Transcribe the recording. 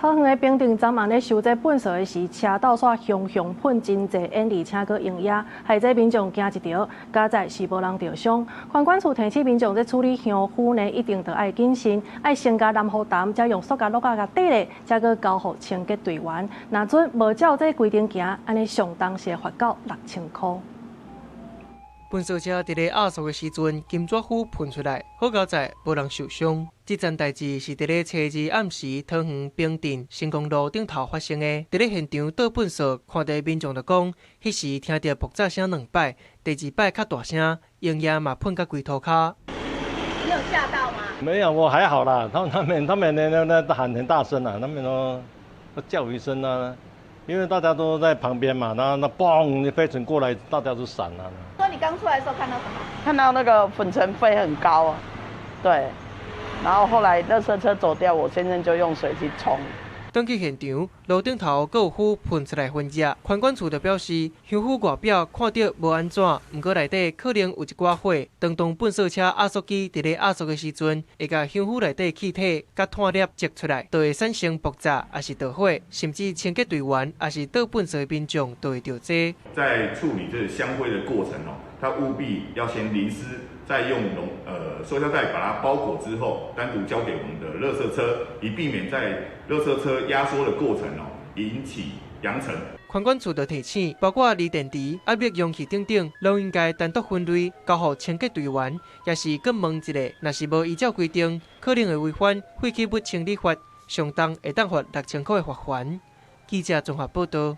桃園的平鎮昨晚咧收這糞掃的時，車道煞熊噴真濟煙，而且閣營業，害這民眾驚一條，加在是無人着傷。環管處提醒民眾在處理香灰呢，一定得愛謹慎，愛先加藍雨淡，再用塑膠落甲底咧，再閣交予清潔隊員。若准無照這規定行，安尼上重是會罰到6000塊。糞掃車佇咧壓縮的時陣，金紙糊噴出來，好佳在無人受傷。這件代志是佇咧初二暗時，桃園平鎮成功路頂頭發生的。佇咧現場倒糞掃，看到民眾就講，迄時聽到爆炸聲2擺，第2擺較大聲，營業嘛噴到規塗骹。你有嚇到嗎？沒有，我還好啦。他們那喊很大聲啊，他們都叫一聲啊。因為大家都在旁邊嘛，然後那嘣，飛塵過來，大家都閃了。說你剛出來的時候看到什麼？看到那個粉塵飛很高啊，對。然後後來垃圾車走掉，我先生就用水去沖。登去現場，路頂頭閣有灰噴出來分熱。環管處就表示，香灰外表看到無安怎，毋過內底可能有一寡火。當糞掃車壓縮機佇咧壓縮的時陣，會甲香灰內底氣體甲碳粒積出來，就會產生爆炸，也是着火，甚至清潔隊員也是倒糞掃的民眾都會着災。在處理這香灰的過程哦，它務必要先淋濕。再用塑膠袋把它包裹之後，單獨交給我們的垃圾車，以避免在垃圾車壓縮的過程引起揚塵。環管處就提醒，包括鋰電池、壓力容器等等，都應該單獨分類，交予清潔隊員。也是閣問一下，若是無依照規定，可能會違反廢棄物清理法，上重會當罰6000塊的罰鍰。記者綜合報道。